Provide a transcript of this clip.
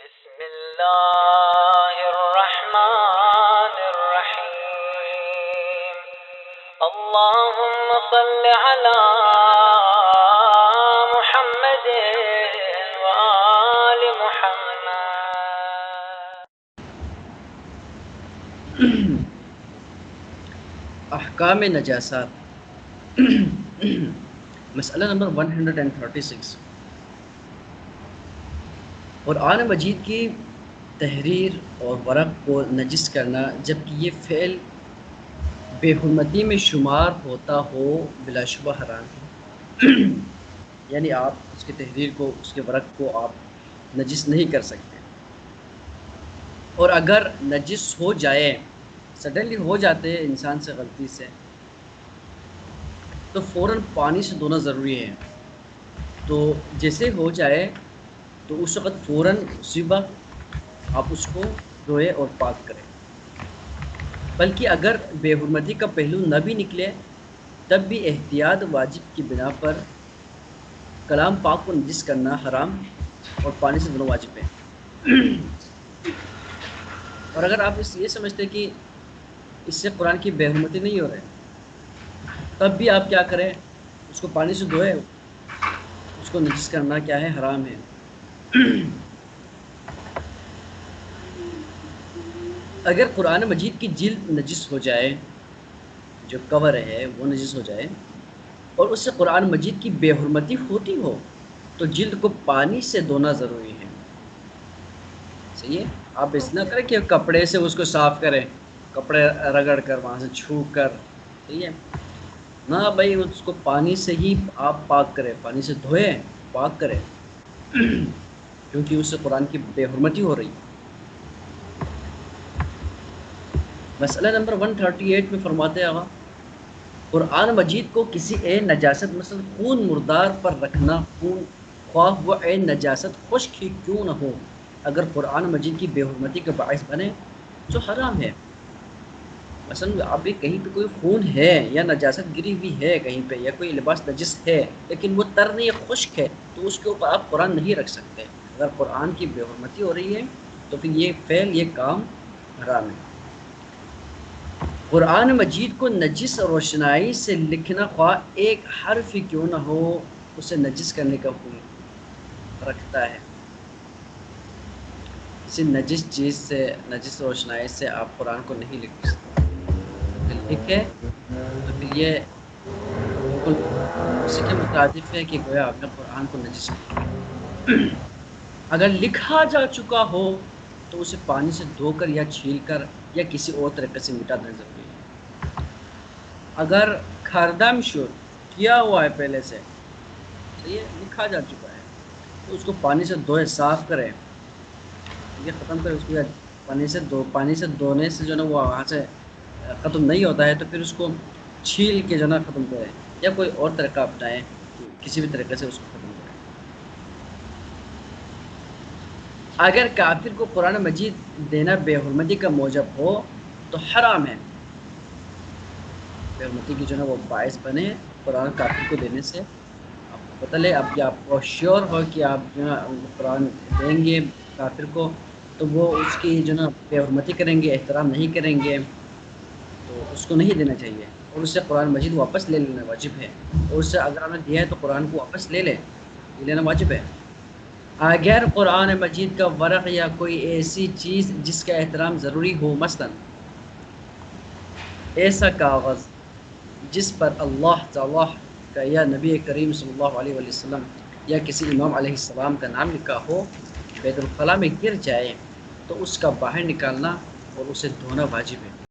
بسم اللہ الرحمن الرحیم اللہم صل علی محمد وآل محمد۔ احکام نجاسات مسئلہ نمبر 136۔ قرآن مجید کی تحریر اور ورق کو نجس کرنا جبکہ یہ فعل بے حرمتی میں شمار ہوتا ہو بلا شبہ حرام ہے۔ یعنی آپ اس کی تحریر کو، اس کے ورق کو آپ نجس نہیں کر سکتے، اور اگر نجس ہو جائے، سڈنلی ہو جاتے ہیں انسان سے غلطی سے، تو فوراً پانی سے دھونا ضروری ہے۔ تو جیسے ہو جائے تو اس وقت فوراً اسی وقت آپ اس کو دھوئے اور پاک کریں۔ بلکہ اگر بے حرمتی کا پہلو نہ بھی نکلے تب بھی احتیاط واجب کی بنا پر کلام پاک کو نجس کرنا حرام اور پانی سے دھونا واجب ہے۔ اور اگر آپ یہ سمجھتے کہ اس سے قرآن کی بے حرمتی نہیں ہو رہے، تب بھی آپ کیا کریں، اس کو پانی سے دھوئے، اس کو نجس کرنا کیا ہے، حرام ہے۔ اگر قرآن مجید کی جلد نجس ہو جائے، جو کور ہے وہ نجس ہو جائے، اور اس سے قرآن مجید کی بے حرمتی ہوتی ہو، تو جلد کو پانی سے دھونا ضروری ہے۔ صحیح ہے؟ آپ اس نہ کریں کہ کپڑے سے اس کو صاف کریں، کپڑے رگڑ کر وہاں سے چھو کر، صحیح ہے نہ بھائی، اس کو پانی سے ہی آپ پاک کریں، پانی سے دھوئیں، پاک کریں، کیونکہ اس سے قرآن کی بے حرمتی ہو رہی ہے۔ مسئلہ نمبر 138 میں فرماتے ہیں آقا، قرآن مجید کو کسی عین نجاست مثلا خون مردار پر رکھنا، خون خواہ وہ عین نجاست خشک ہی کیوں نہ ہو، اگر قرآن مجید کی بے حرمتی کا باعث بنے تو حرام ہے۔ مثلا اب کہیں پہ کوئی خون ہے یا نجاست گری ہوئی ہے کہیں پہ، یا کوئی لباس نجس ہے لیکن وہ تر نہیں، خشک ہے، تو اس کے اوپر آپ قرآن نہیں رکھ سکتے۔ اگر قرآن کی بے حرمتی ہو رہی ہے تو پھر یہ فعل، یہ کام حرام ہے۔ قرآن مجید کو نجس روشنائی سے لکھنا خواہ ایک حرف ہی کیوں نہ ہو، اسے نجس کرنے کا حکم رکھتا ہے۔ کسی نجس چیز سے، نجس روشنائی سے آپ قرآن کو نہیں لکھ سکتے۔ لکھے تو پھر یہ بالکل اسی کے مترادف ہے کہ گویا آپ نے قرآن کو نجس کیا۔ اگر لکھا جا چکا ہو تو اسے پانی سے دھو کر یا چھیل کر یا کسی اور طریقے سے مٹا دینا ضروری ہے۔ اگر کھردم شد کیا ہوا ہے پہلے سے، صحیح ہے، لکھا جا چکا ہے، تو اس کو پانی سے دھوئے، صاف کریں، یہ ختم کریں اس کو، یا پانی سے دھونے سے جو نا وہ وہاں سے ختم نہیں ہوتا ہے تو پھر اس کو چھیل کے جو نا ختم کریں، یا کوئی اور طریقہ اپنائیں، کسی بھی طریقے سے اس کو ختم کریں۔ اگر کافر کو قرآن مجید دینا بے حرمتی کا موجب ہو تو حرام ہے۔ بے حرمتی کی جو نا وہ باعث بنے قرآن کافر کو دینے سے، آپ کو پتہ لے، اب یہ آپ کو شیور ہو کہ آپ جو نا قرآن دیں گے کافر کو تو وہ اس کی جو نا بے حرمتی کریں گے، احترام نہیں کریں گے، تو اس کو نہیں دینا چاہیے، اور اس سے قرآن مجید واپس لے لینا واجب ہے۔ اور اس سے اگر ہم نے دیا ہے تو قرآن کو واپس لے لیں، یہ لینا واجب ہے۔ اگر قرآن مجید کا ورق یا کوئی ایسی چیز جس کا احترام ضروری ہو، مثلا ایسا کاغذ جس پر اللہ تعالیٰ کا یا نبی کریم صلی اللہ علیہ وسلم یا کسی امام علیہ السلام کا نام لکھا ہو، بیت الخلاء میں گر جائے تو اس کا باہر نکالنا اور اسے دھونا واجب ہے۔